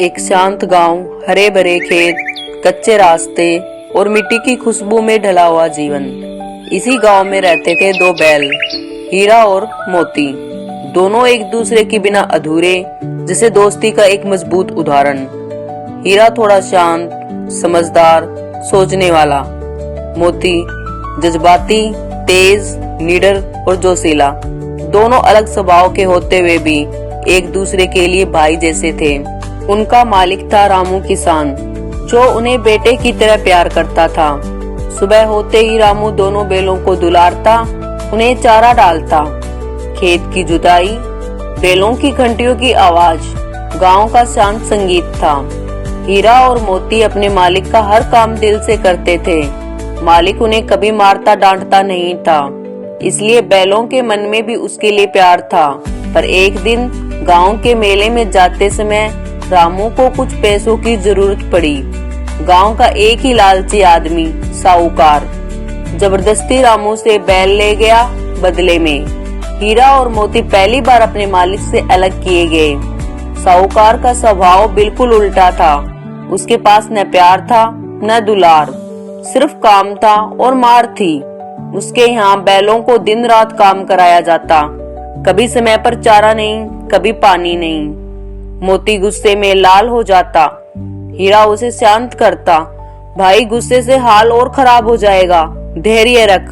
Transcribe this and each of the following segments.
एक शांत गांव, हरे भरे खेत, कच्चे रास्ते और मिट्टी की खुशबू में ढला हुआ जीवन। इसी गांव में रहते थे दो बैल, हीरा और मोती। दोनों एक दूसरे के बिना अधूरे, जैसे दोस्ती का एक मजबूत उदाहरण। हीरा थोड़ा शांत, समझदार, सोचने वाला। मोती जज्बाती, तेज, निडर और जोशीला। दोनों अलग स्वभाव के होते हुए भी एक दूसरे के लिए भाई जैसे थे। उनका मालिक था रामू किसान, जो उन्हें बेटे की तरह प्यार करता था। सुबह होते ही रामू दोनों बैलों को दुलारता, उन्हें चारा डालता। खेत की जुताई, बैलों की घंटियों की आवाज, गांव का शांत संगीत था। हीरा और मोती अपने मालिक का हर काम दिल से करते थे। मालिक उन्हें कभी मारता डांटता नहीं था, इसलिए बैलों के मन में भी उसके लिए प्यार था। पर एक दिन गांव के मेले में जाते समय रामू को कुछ पैसों की जरूरत पड़ी। गांव का एक ही लालची आदमी, साहूकार, जबरदस्ती रामू से बैल ले गया। बदले में हीरा और मोती पहली बार अपने मालिक से अलग किए गए। साहूकार का स्वभाव बिल्कुल उल्टा था। उसके पास न प्यार था न दुलार, सिर्फ काम था और मार थी। उसके यहाँ बैलों को दिन रात काम कराया जाता, कभी समय पर चारा नहीं, कभी पानी नहीं। मोती गुस्से में लाल हो जाता, हीरा उसे शांत करता। भाई गुस्से से हाल और खराब हो जाएगा, धैर्य रख।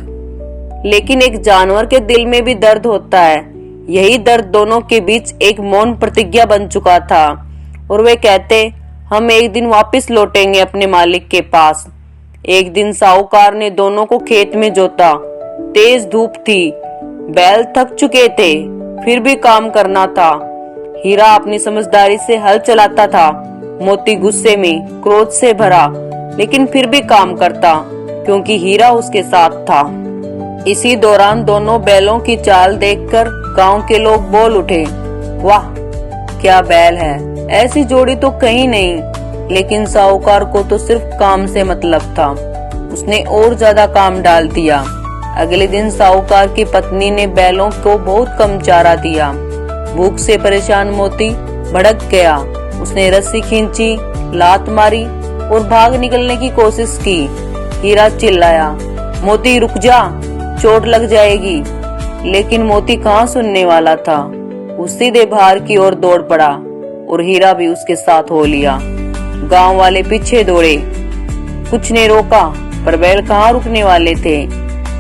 लेकिन एक जानवर के दिल में भी दर्द होता है। यही दर्द दोनों के बीच एक मौन प्रतिज्ञा बन चुका था, और वे कहते, हम एक दिन वापस लौटेंगे अपने मालिक के पास। एक दिन साहूकार ने दोनों को खेत में जोता। तेज धूप थी, बैल थक चुके थे, फिर भी काम करना था। हीरा अपनी समझदारी से हल चलाता था, मोती गुस्से में, क्रोध से भरा, लेकिन फिर भी काम करता, क्योंकि हीरा उसके साथ था। इसी दौरान दोनों बैलों की चाल देखकर गांव के लोग बोल उठे, वाह क्या बैल है, ऐसी जोड़ी तो कहीं नहीं। लेकिन साहूकार को तो सिर्फ काम से मतलब था। उसने और ज्यादा काम डाल दिया। अगले दिन साहूकार की पत्नी ने बैलों को बहुत कम चारा दिया। भूख से परेशान मोती भड़क गया। उसने रस्सी खींची, लात मारी और भाग निकलने की कोशिश की। हीरा चिल्लाया, मोती रुक जा, चोट लग जाएगी। लेकिन मोती कहाँ सुनने वाला था। वो सीधे बाहर की ओर दौड़ पड़ा और हीरा भी उसके साथ हो लिया। गांव वाले पीछे दौड़े, कुछ ने रोका, पर बैल कहाँ रुकने वाले थे।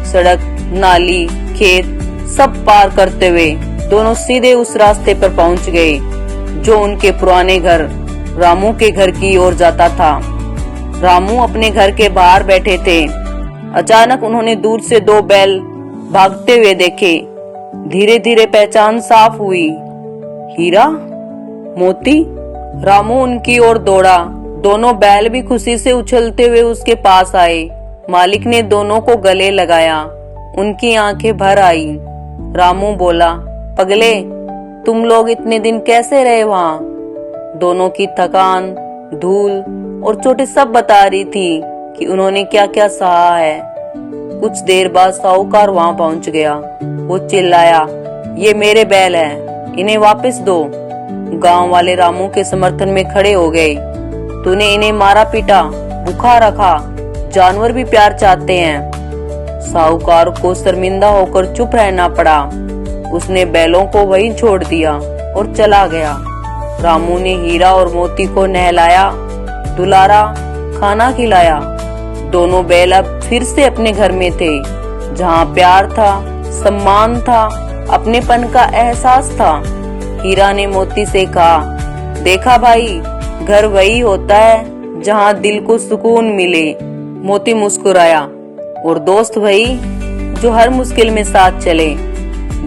सड़क, नाली, खेत सब पार करते हुए दोनों सीधे उस रास्ते पर पहुंच गए, जो उनके पुराने घर रामू के घर की ओर जाता था। रामू अपने घर के बाहर बैठे थे। अचानक उन्होंने दूर से दो बैल भागते हुए देखे। धीरे धीरे पहचान साफ हुई। हीरा, मोती। रामू उनकी ओर दौड़ा। दोनों बैल भी खुशी से उछलते हुए उसके पास आए। मालिक ने दोनों को गले लगाया। उनकी आंखें भर आई। रामू बोला, पगले, तुम लोग इतने दिन कैसे रहे वहाँ? दोनों की थकान, धूल और चोटें सब बता रही थी कि उन्होंने क्या क्या सहा है। कुछ देर बाद साहूकार वहाँ पहुँच गया। वो चिल्लाया, ये मेरे बैल हैं, इन्हें वापस दो। गांव वाले रामू के समर्थन में खड़े हो गए। तूने इन्हें मारा पीटा, भूखा रखा, जानवर भी प्यार चाहते हैं। साहूकार को शर्मिंदा होकर चुप रहना पड़ा। उसने बैलों को वहीं छोड़ दिया और चला गया। रामू ने हीरा और मोती को नहलाया, दुलारा, खाना खिलाया। दोनों बैल अब फिर से अपने घर में थे, जहाँ प्यार था, सम्मान था, अपनेपन का एहसास था। हीरा ने मोती से कहा, देखा भाई, घर वही होता है जहाँ दिल को सुकून मिले। मोती मुस्कुराया, और दोस्त वही जो हर मुश्किल में साथ चले।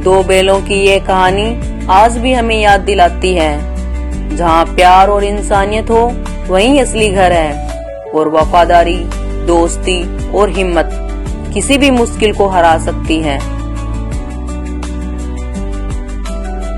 दो बैलों की ये कहानी आज भी हमें याद दिलाती है, जहाँ प्यार और इंसानियत हो वहीं असली घर है। और वफादारी, दोस्ती और हिम्मत किसी भी मुश्किल को हरा सकती है।